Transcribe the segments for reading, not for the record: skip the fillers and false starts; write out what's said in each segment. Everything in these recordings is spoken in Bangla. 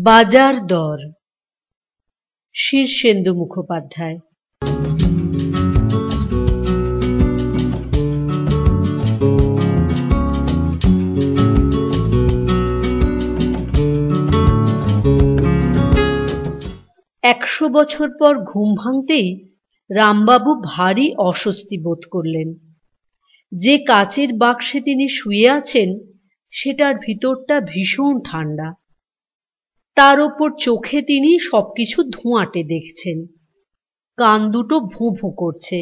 বাজার দর। শীর্ষেন্দু মুখোপাধ্যায়। একশো বছর পর ঘুম ভাঙতেই রামবাবু ভারী অস্বস্তি বোধ করলেন। যে কাচের বাক্সে তিনি শুয়ে আছেন সেটার ভিতরটা ভীষণ ঠান্ডা। তার ওপর চোখে তিনি সবকিছু ধোঁয়াটে দেখছেন। কান দুটো ভোঁ ভোঁ করছে,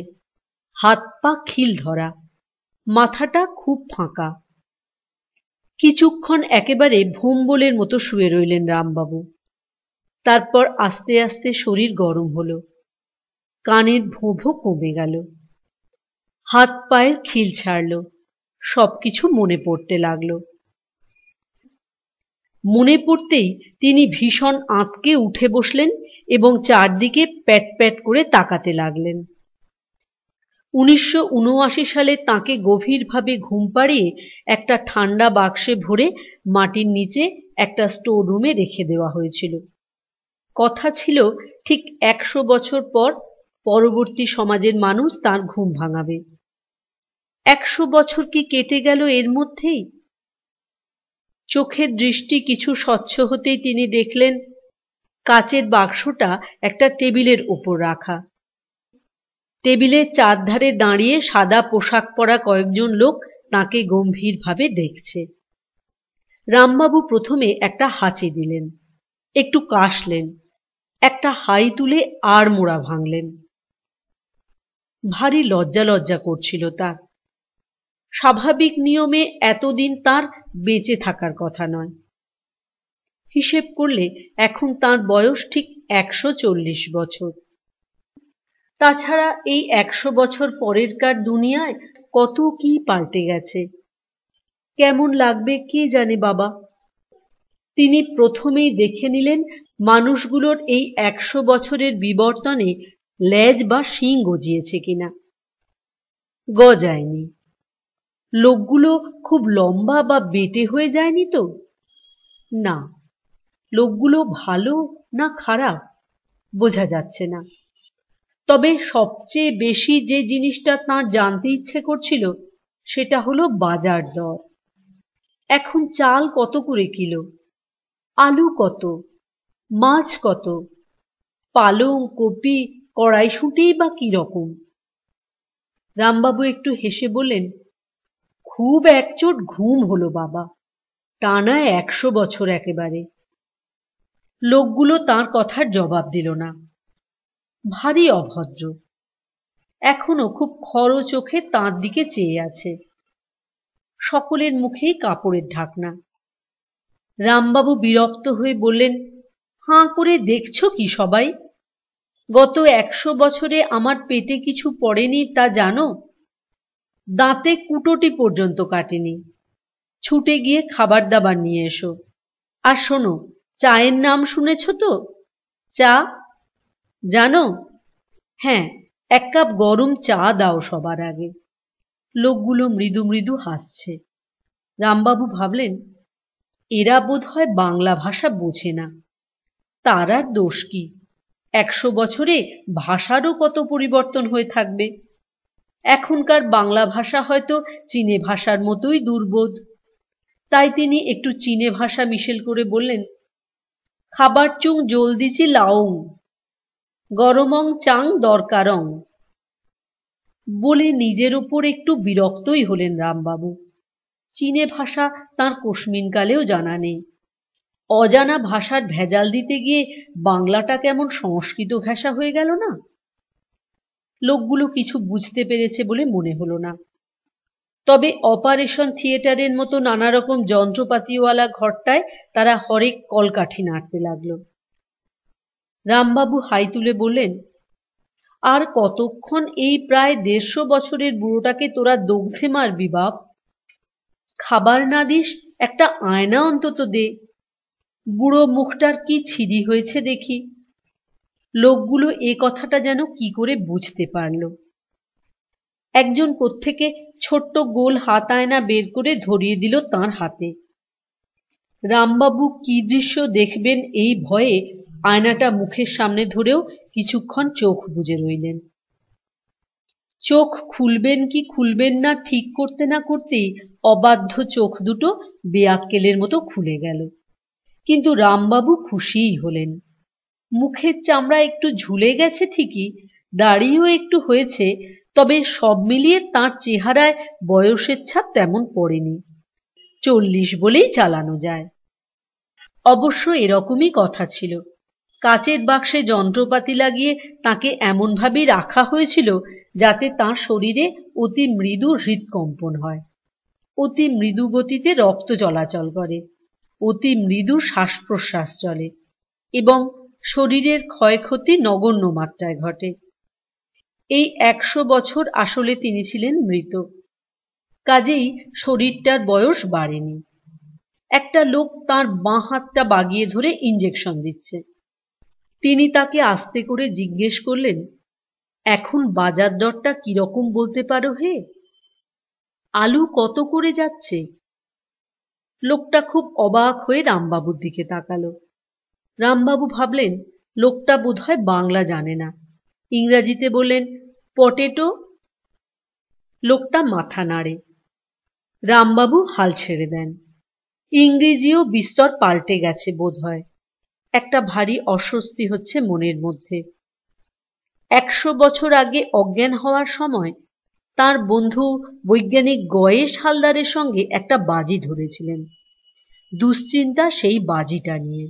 হাত পা খিল ধরা, মাথাটা খুব ফাঁকা। কিছুক্ষণ একেবারে ভোম্বলের মতো শুয়ে রইলেন রামবাবু। তারপর আস্তে আস্তে শরীর গরম হলো, কানের ভোঁ ভোঁ কমে গেল, হাত পায়ের খিল ছাড়ল, সবকিছু মনে পড়তে লাগলো। মনে পড়তেই তিনি ভীষণ আঁতকে উঠে বসলেন এবং চারদিকে প্যাট প্যাট করে তাকাতে লাগলেন। 1979 সালে তাঁকে গভীরভাবে ঘুম পাড়িয়ে একটা ঠান্ডা বাক্সে ভরে মাটির নিচে একটা স্টোর রুমে রেখে দেওয়া হয়েছিল। কথা ছিল ঠিক 100 বছর পর পরবর্তী সমাজের মানুষ তার ঘুম ভাঙাবে। 100 বছর কি কেটে গেল এর মধ্যেই? চোখের দৃষ্টি কিছু স্বচ্ছ হতেই তিনি দেখলেন কাচের বাক্সটা একটা টেবিলের ওপর রাখা। টেবিলের চারধারে দাঁড়িয়ে সাদা পোশাক পরা কয়েকজন লোক তাকে গম্ভীরভাবে দেখছে। রামবাবু প্রথমে একটা হাঁচি দিলেন, একটু কাশলেন, একটা হাই তুলে আড়মোড়া ভাঙলেন। ভারী লজ্জা লজ্জা করছিল তার। স্বাভাবিক নিয়মে এতদিন তার বেঁচে থাকার কথা নয়। হিসেব করলে এখন তার বয়স ঠিক 140 বছর। তাছাড়া এই 100 বছর পরেরকার দুনিয়ায় কত কি পাল্টে গেছে। কেমন লাগবে কে জানে বাবা। তিনি প্রথমেই দেখে নিলেন মানুষগুলোর এই 100 বছরের বিবর্তনে লেজ বা শিং গজিয়েছে কিনা। গজায়নি। লোকগুলো খুব লম্বা বা বেটে হয়ে যায়নি তো? না। লোকগুলো ভালো না খারাপ বোঝা যাচ্ছে না। তবে সবচেয়ে বেশি যে জিনিসটা তাঁর জানতে ইচ্ছে করছিল সেটা হলো বাজার দর। এখন চাল কত করে কিলো, আলু কত, মাছ কত, পালং, কপি, কড়াইশুঁটিই বা কি রকম। রামবাবু একটু হেসে বললেন, খুব একচোট ঘুম হলো বাবা, টানা 100 বছর একেবারে। লোকগুলো তাঁর কথার জবাব দিল না। ভারী অভদ্র। এখনো খুব খর চোখে তাঁর দিকে চেয়ে আছে। সকলের মুখেই কাপড়ের ঢাকনা। রামবাবু বিরক্ত হয়ে বললেন, হাঁ করে দেখছো কি সবাই? গত 100 বছরে আমার পেটে কিছু পড়েনি তা জানো? দাঁতে কুটোটি পর্যন্ত কাটেনি। ছুটে গিয়ে খাবার দাবার নিয়ে এসো। আর শোনো, চায়ের নাম শুনেছ তো? চা জানো? হ্যাঁ, 1 কাপ গরম চা দাও সবার আগে। লোকগুলো মৃদু মৃদু হাসছে। রামবাবু ভাবলেন, এরা বোধহয় বাংলা ভাষা বোঝে না। তার আর দোষ কি? 100 বছরে ভাষারও কত পরিবর্তন হয়ে থাকবে। এখনকার বাংলা ভাষা হয়তো চীনে ভাষার মতোই দুর্বোধ। তাই তিনি একটু চীনে ভাষা মিশেল করে বললেন, খাবার চুং জলদিচি লাউং, গরমং চাং দরকারং। বলে নিজের ওপর একটু বিরক্তই হলেন রামবাবু। চীনে ভাষা তাঁর কোশমিনকালেও জানা নেই। অজানা ভাষার ভেজাল দিতে গিয়ে বাংলাটা কেমন সংস্কৃত ঘেঁষা হয়ে গেল না? লোকগুলো কিছু বুঝতে পেরেছে বলে মনে হলো না। তবে অপারেশন থিয়েটারের মতো নানা রকম যন্ত্রপাতিওয়ালা ঘরটায় তারা হরেক কলকাঠি নাড়তে লাগলো। রামবাবু হাই তুলে বললেন, আর কতক্ষণ এই প্রায় 150 বছরের বুড়োটাকে তোরা দগ্ধে মারবি বাপ? খাবার না দিস, একটা আয়না অন্তত দে। বুড়ো মুখটার কি ছিরি হয়েছে দেখি। লোকগুলো এ কথাটা যেন কি করে বুঝতে পারল। একজন কোত্থেকে ছোট্ট গোল হাত আয়না বের করে ধরিয়ে দিল তাঁর হাতে। রামবাবু কি দৃশ্য দেখবেন এই ভয়ে আয়নাটা মুখের সামনে ধরেও কিছুক্ষণ চোখ বুজে রইলেন। চোখ খুলবেন কি খুলবেন না ঠিক করতে না করতেই অবাধ্য চোখ দুটো বেয়াক্কেলের মতো খুলে গেল। কিন্তু রামবাবু খুশিই হলেন। মুখের চামড়া একটু ঝুলে গেছে ঠিকই, দাড়িও একটু হয়েছে, তবে সব মিলিয়ে তাঁর চেহারায় বয়সের ছাপ তেমন পড়েনি। 40 বলেই চালানো যায়। অবশ্য এরকমই কথা ছিল। কাচের বাক্সে যন্ত্রপাতি লাগিয়ে তাকে এমনভাবেই রাখা হয়েছিল যাতে তাঁর শরীরে অতি মৃদু হৃৎকম্পন হয়, অতি মৃদু গতিতে রক্ত চলাচল করে, অতি মৃদু শ্বাস প্রশ্বাস চলে এবং শরীরের ক্ষয়ক্ষতি নগণ্য মাত্রায় ঘটে। এই 100 বছর আসলে তিনি ছিলেন মৃত, কাজেই শরীরটার বয়স বাড়েনি। একটা লোক তাঁর বাঁ হাতটা বাগিয়ে ধরে ইঞ্জেকশন দিচ্ছে। তিনি তাকে আস্তে করে জিজ্ঞেস করলেন, এখন বাজার দরটা কিরকম বলতে পারো হে? আলু কত করে যাচ্ছে? লোকটা খুব অবাক হয়ে রামবাবুর দিকে তাকালো। রামবাবু ভাবলেন লোকটা বোধহয় বাংলা জানে না, ইংরাজিতে বললেন, পটেটো। লোকটা মাথা নাড়ে। রামবাবু হাল ছেড়ে দেন। ইংরেজিও বিস্তর পাল্টে গেছে বোধহয়। একটা ভারী অস্বস্তি হচ্ছে মনের মধ্যে। 100 বছর আগে অজ্ঞান হওয়ার সময় তার বন্ধু বৈজ্ঞানিক গয়েশ হালদারের সঙ্গে একটা বাজি ধরেছিলেন। দুশ্চিন্তা সেই বাজিটা নিয়ে।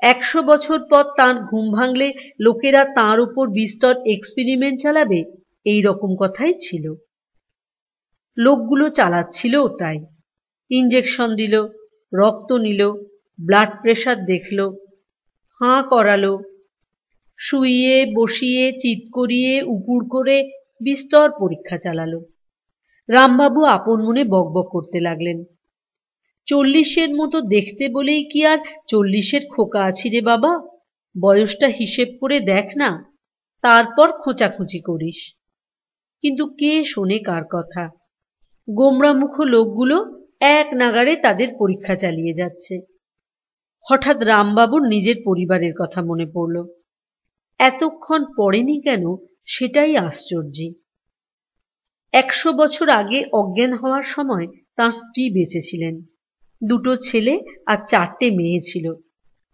100 বছর পর তাঁর ঘুম ভাঙলে লোকেরা তাঁর উপর বিস্তর এক্সপেরিমেন্ট চালাবে, এই রকম কথাই ছিল। লোকগুলো চালাচ্ছিলও তাই। ইঞ্জেকশন দিল, রক্ত নিল, ব্লাড প্রেশার দেখল, হাঁ করালো, শুইয়ে বসিয়ে চিৎ করিয়ে উপুড় করে বিস্তর পরীক্ষা চালালো। রামবাবু আপন মনে বকবক করতে লাগলেন, 40-এর মতো দেখতে বলেই কি আর 40-এর খোকা আছি রে বাবা? বয়সটা হিসেব করে দেখ না, তারপর খোঁচাখুচি করিস। কিন্তু কে শোনে কার কথা? গোমড়ামুখ লোকগুলো এক নাগাড়ে তাদের পরীক্ষা চালিয়ে যাচ্ছে। হঠাৎ রামবাবুর নিজের পরিবারের কথা মনে পড়ল। এতক্ষণ পড়েনি কেন সেটাই আশ্চর্য। 100 বছর আগে অজ্ঞান হওয়ার সময় তাঁর স্ত্রী বেঁচে ছিলেন। 2 ছেলে আর 4টে মেয়ে ছিল।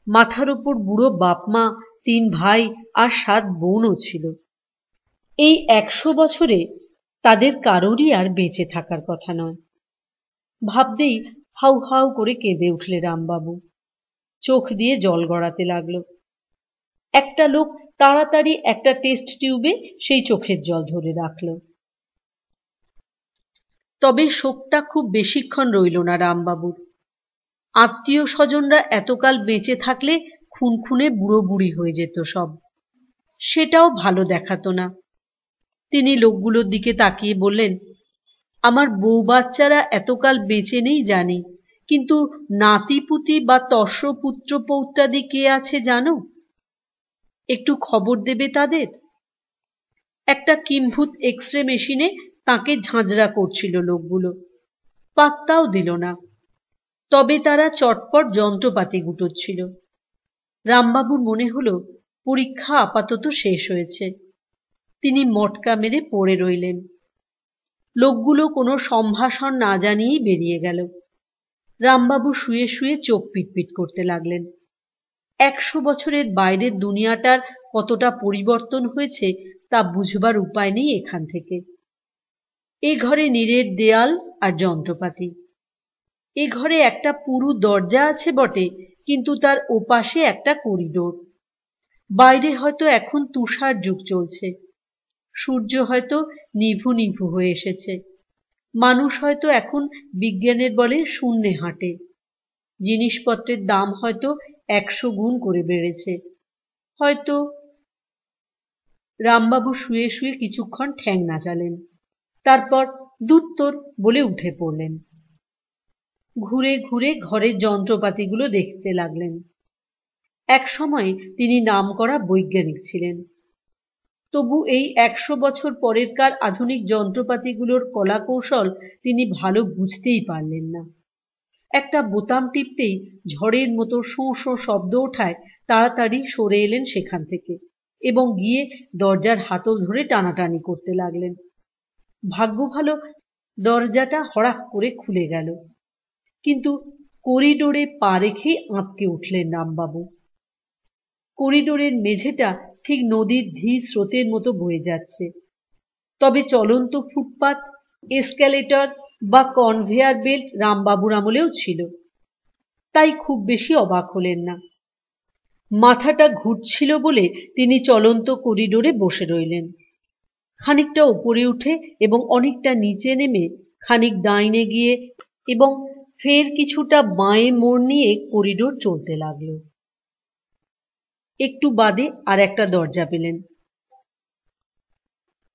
মাথার উপর বুড়ো বাপমা, 3 ভাই আর 7 বোনও ছিল। এই 100 বছরে তাদের কারোরই আর বেঁচে থাকার কথা নয়। ভাবতেই হাউ হাউ করে কেঁদে উঠলে রামবাবু। চোখ দিয়ে জল গড়াতে লাগলো। একটা লোক তাড়াতাড়ি একটা টেস্ট টিউবে সেই চোখের জল ধরে রাখল। তবে শোকটা খুব বেশিক্ষণ রইল না রামবাবুর। আত্মীয় স্বজনরা এতকাল বেঁচে থাকলে খুনখুনে বুড়ো বুড়ি হয়ে যেত সব, সেটাও ভালো দেখাতো না। তিনি লোকগুলোর দিকে তাকিয়ে বললেন, আমার বউ বাচ্চারা এতকাল বেঁচে নেই জানি, কিন্তু নাতিপুতি বা তস্য পুত্র পৌত্রাদি কে আছে জানো? একটু খবর দেবে তাদের? একটা কিম্ভূত এক্সরে মেশিনে তাকে ঝাঁঝরা করছিল লোকগুলো, পাত্তাও দিল না। তবে তারা চটপট যন্ত্রপাতি গুটোচ্ছিল। রামবাবুর মনে হলো পরীক্ষা আপাতত শেষ হয়েছে। তিনি মটকা মেরে পড়ে রইলেন। লোকগুলো কোনো সম্ভাষণ না জানিয়েই বেরিয়ে গেল। রামবাবু শুয়ে শুয়ে চোখ পিটপিট করতে লাগলেন। 100 বছরের বাইরের দুনিয়াটার কতটা পরিবর্তন হয়েছে তা বুঝবার উপায় নেই এখান থেকে। এ ঘরে নীরের দেয়াল আর যন্ত্রপাতি। এ ঘরে একটা পুরু দরজা আছে বটে, কিন্তু তার ওপাশে একটা করিডোর। বাইরে হয়তো এখন তুষার যুগ চলছে। সূর্য হয়তো নিভু নিভু হয়ে এসেছে। মানুষ হয়তো এখন বিজ্ঞানের বলে শূন্যে হাঁটে। জিনিসপত্রের দাম হয়তো 100 গুণ করে বেড়েছে। হয়তো। রামবাবু শুয়ে শুয়ে কিছুক্ষণ ঠ্যাং নাচালেন, তারপর দুত্তর বলে উঠে পড়লেন। ঘুরে ঘুরে ঘরের যন্ত্রপাতিগুলো দেখতে লাগলেন। এক সময় তিনি নামকরা বৈজ্ঞানিক ছিলেন। তবু এই 100 বছর পরেরকার আধুনিক যন্ত্রপাতিগুলোর কলাকৌশল তিনি ভালো বুঝতেই পারলেন না। একটা বোতাম টিপতেই ঝড়ের মতো শোঁ শোঁ শব্দ ওঠায় তাড়াতাড়ি সরে এলেন সেখান থেকে এবং গিয়ে দরজার হাতল ধরে টানাটানি করতে লাগলেন। ভাগ্য ভালো দরজাটা হড়াক করে খুলে গেল, কিন্তু করিডোরে পা রেখেই আঁতকে উঠলেন রামবাবু। করিডোরের মেঝেটা ঠিক নদীর ধীর স্রোতের মতো বয়ে যাচ্ছে, তবে চলন্ত ফুটপাত, এসক্যালেটর বা কনভেয়ার বেল্ট রামবাবুর আমলেও ছিল, তাই খুব বেশি অবাক হলেন না। মাথাটা ঘুরছিল বলে তিনি চলন্ত করিডোরে বসে রইলেন। খানিকটা উপরে উঠে এবং অনেকটা নিচে নেমে খানিক ডাইনে গিয়ে এবং ফের কিছুটা বাঁয়ে মোড় নিয়ে করিডোর চলতে লাগল। একটু বাদে আর একটা দরজা পেলেন।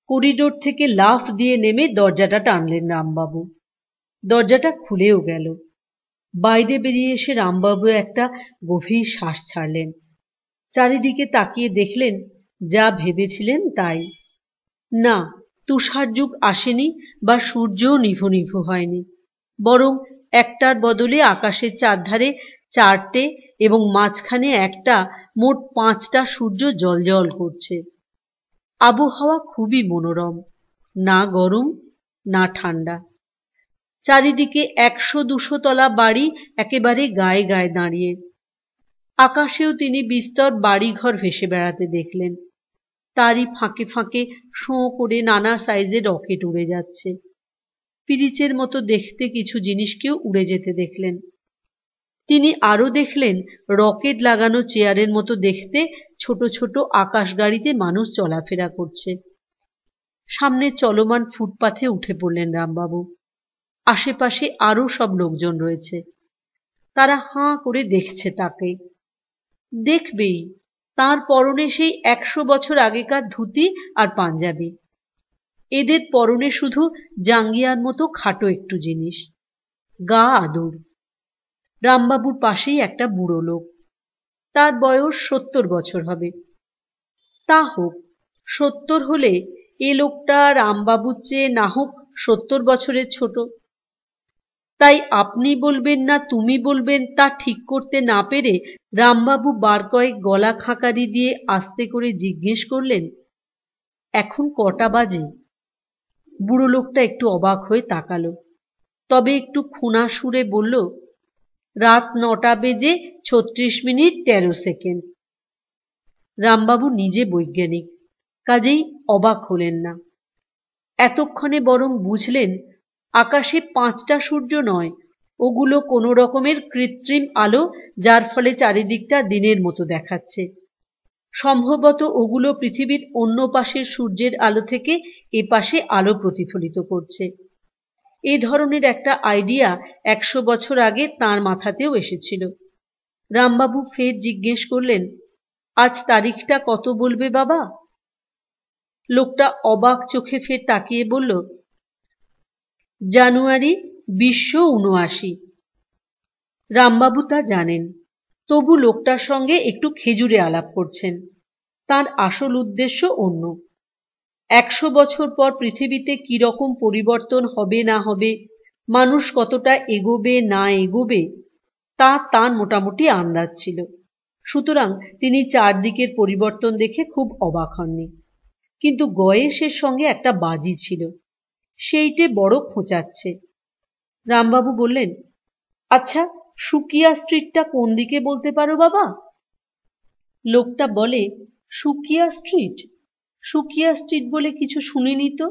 করিডোর থেকে লাফ দিয়ে নেমে দরজাটা টানলেন রামবাবু। দরজাটা খুলেও গেল। বাইরে বেরিয়ে এসে রামবাবু একটা গভীর শ্বাস ছাড়লেন। চারিদিকে তাকিয়ে দেখলেন যা ভেবেছিলেন তাই। না, তুষার যুগ আসেনি বা সূর্যও নিভু নিভু হয়নি, বরং একটার বদলে আকাশের চারধারে চারটে এবং মাঝখানে একটা, মোট 5টা সূর্য জ্বলজ্বল করছে। আবহাওয়া খুবই মনোরম, না গরম না ঠান্ডা। চারিদিকে 100-200 তলা বাড়ি একেবারে গায়ে গায়ে দাঁড়িয়ে। আকাশেও তিনি বিস্তর বাড়িঘর ভেসে বেড়াতে দেখলেন। তারই ফাঁকে ফাঁকে শোঁ করে নানা সাইজের রকেট উড়ে যাচ্ছে। পিরিচের মতো দেখতে কিছু জিনিসকেও উড়ে যেতে দেখলেন। তিনি আরো দেখলেন রকেট লাগানো চেয়ারের মতো দেখতে ছোট ছোট আকাশ গাড়িতে মানুষ চলাফেরা করছে। সামনে চলমান ফুটপাথে উঠে পড়লেন রামবাবু। আশেপাশে আরো সব লোকজন রয়েছে। তারা হাঁ করে দেখছে তাকে। দেখবেই, তার পরনে সেই 100 বছর আগেকার ধুতি আর পাঞ্জাবি। এদের পরনে শুধু জাঙ্গিয়ার মতো খাটো একটু জিনিস, গা আদুর। রামবাবুর পাশেই একটা বুড়ো লোক, তার বয়স 70 বছর হবে। তা হোক, 70 হলে এ লোকটা রামবাবুর চেয়ে না হোক 70 বছরের ছোট। তাই আপনি বলবেন না তুমি বলবেন তা ঠিক করতে না পেরে রামবাবু বার কয়েক গলা খাকারি দিয়ে আস্তে করে জিজ্ঞেস করলেন, এখন কটা বাজে? বুড়ো লোকটা একটু অবাক হয়ে তাকালো, তবে একটু খুনা সুরে বলল, রাত 9টা বেজে 36 মিনিট 13 সেকেন্ড। রামবাবু নিজে বৈজ্ঞানিক, কাজেই অবাক হলেন না। এতক্ষণে বরং বুঝলেন আকাশে 5টা সূর্য নয়, ওগুলো কোনো রকমের কৃত্রিম আলো, যার ফলে চারিদিকটা দিনের মতো দেখাচ্ছে। সম্ভবত ওগুলো পৃথিবীর অন্য পাশের সূর্যের আলো থেকে এ পাশে আলো প্রতিফলিত করছে। এ ধরনের একটা আইডিয়া 100 বছর আগে তাঁর মাথাতেও এসেছিল। রামবাবু ফের জিজ্ঞেস করলেন, আজ তারিখটা কত বলবে বাবা? লোকটা অবাক চোখে ফের তাকিয়ে বলল, জানুয়ারি 2079। রামবাবু তা জানেন, তবু লোকটার সঙ্গে একটু খেজুরে আলাপ করছেন। তার আসল উদ্দেশ্য অন্য। 100 বছর পর পৃথিবীতে কি রকম পরিবর্তন হবে না হবে, মানুষ কতটা এগোবে না এগোবে, তা তার মোটামুটি আন্দাজ ছিল। সুতরাং তিনি চারদিকের পরিবর্তন দেখে খুব অবাক হননি। কিন্তু গয়েশের সঙ্গে একটা বাজি ছিল, সেইটে বড় খোঁচাচ্ছে। রামবাবু বললেন, আচ্ছা, সুকিয়া স্ট্রিটটা কোন দিকে বলতে পারো বাবা? লোকটা বলে, সুকিয়া স্ট্রিট? সুকিয়া স্ট্রিট বলে কিছু শুনিনি তো।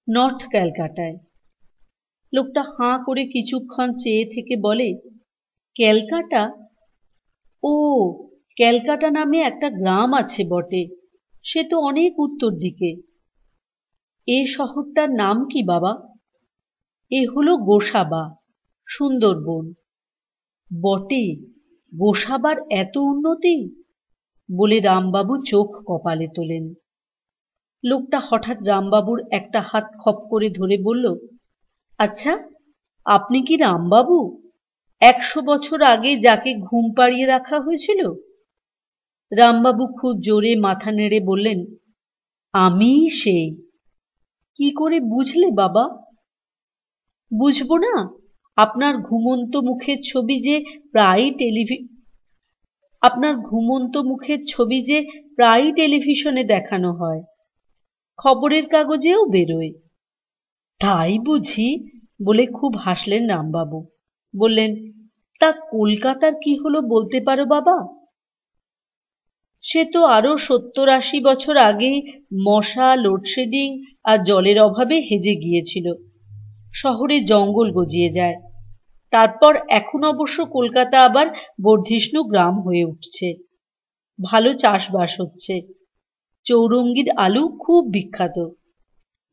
নর্থ ক্যালকাটায়। লোকটা হাঁ করে কিছুক্ষণ চেয়ে থেকে বলে, ক্যালকাটা? ও, ক্যালকাটা নামে একটা গ্রাম আছে বটে, সে তো অনেক উত্তর দিকে। এ শহরটার নাম কি বাবা? এ হলো গোসাবা, সুন্দরবন। বটে, গোসাবার এত উন্নতি? বলে রামবাবু চোখ কপালে তোলেন। লোকটা হঠাৎ রামবাবুর একটা হাত খপ করে ধরে বলল, আচ্ছা, আপনি কি রামবাবু, 100 বছর আগে যাকে ঘুম পাড়িয়ে রাখা হয়েছিল? রামবাবু খুব জোরে মাথা নেড়ে বললেন, আমি সেই। কি করে বুঝলে বাবা? বুঝবো না? আপনার ঘুমন্ত মুখের ছবি যে প্রায়ই টেলিভিশনে দেখানো হয়, খবরের কাগজেও বেরোয়। তাই বুঝি? বলে খুব হাসলেন রামবাবু। বললেন, তা কলকাতার কি হলো বলতে পারো বাবা? সে তো আরো 70-80 বছর আগেই মশা, লোডশেডিং আর জলের অভাবে হেজে গিয়েছিল, শহরে জঙ্গল গজিয়ে যায়। তারপর এখন অবশ্য কলকাতা আবার বর্ধিষ্ণু গ্রাম হয়ে উঠছে, ভালো চাষবাস হচ্ছে, চৌরঙ্গীর আলু খুব বিখ্যাত,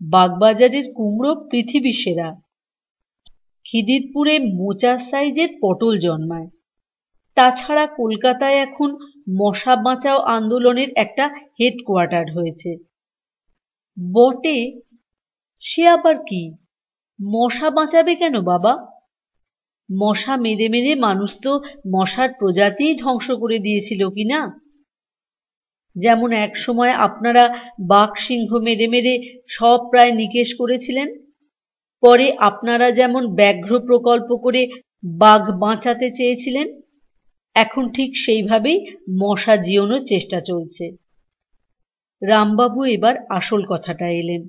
বাগবাজারের কুমড়ো পৃথিবী সেরা, খিদিরপুরে মোচার সাইজের পটল জন্মায়। তাছাড়া কলকাতায় এখন মশা বাঁচাও আন্দোলনের একটা হেডকোয়ার্টার হয়েছে। বটে, সে আবার কি? মশা বাঁচাবে কেন বাবা? মশা মেরে মেরে মানুষ তো মশার প্রজাতিই ধ্বংস করে দিয়েছিল কিনা? যেমন এক সময় আপনারা বাঘ সিংহ মেরে মেরে সব প্রায় নিকেশ করেছিলেন, পরে আপনারা যেমন ব্যাঘ্র প্রকল্প করে বাঘ বাঁচাতে চেয়েছিলেন, এখন ঠিক সেইভাবেই মশা জিওনোর চেষ্টা চলছে। রামবাবু এবার আসল কথাটা এলেন।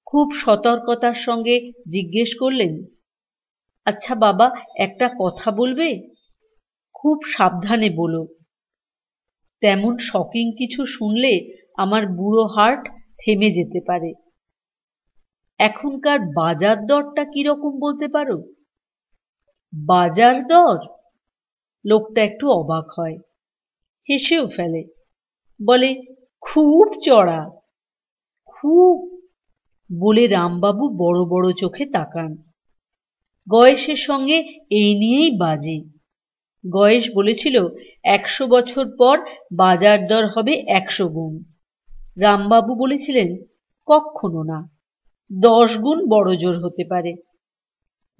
খুব সতর্কতার সঙ্গে জিজ্ঞেস করলেন, আচ্ছা বাবা, একটা কথা বলবে? খুব সাবধানে বলো। তেমন শকিং কিছু শুনলে আমার বুড়ো হার্ট থেমে যেতে পারে। এখনকার বাজার দরটা কিরকম বলতে পারো? বাজার দর? লোকটা একটু অবাক হয়, হেসেও ফেলে, বলে, খুব চড়া। খুব? বলে রামবাবু বড় বড় চোখে তাকান। গয়েশের সঙ্গে এই নিয়েই বাজি। গয়েশ বলেছিল 100 বছর পর বাজার দর হবে 100 গুণ। রামবাবু বলেছিলেন, কক্ষনো না, 10 গুণ বড় জোর হতে পারে।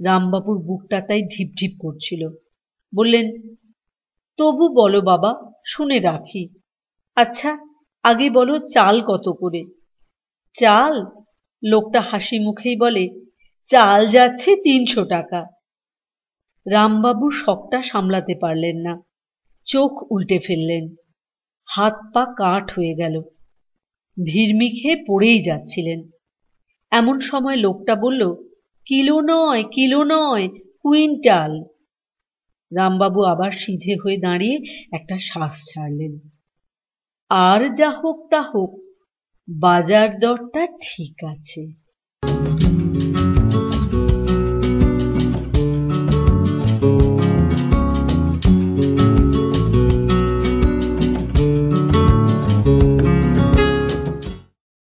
রামবাবুর বুকটা তাই ঢিপ ঢিপ করছিল। বললেন, তবু বলো বাবা, শুনে রাখি। আচ্ছা, আগে বলো চাল কত করে? চাল? লোকটা হাসি মুখেই বলে, চাল যাচ্ছে 300 টাকা। রামবাবু শকটা সামলাতে পারলেন না, চোখ উল্টে ফেললেন, হাত পা কাঠ হয়ে গেল, ভিড়মি খেয়ে পড়েই যাচ্ছিলেন। এমন সময় লোকটা বলল, কিলো নয়, কিলো নয়, কুইন্টাল। রামবাবু আবার সিধে হয়ে দাঁড়িয়ে একটা শ্বাস ছাড়লেন। আর যা হোক তা হোক, বাজার দরটা ঠিক আছে।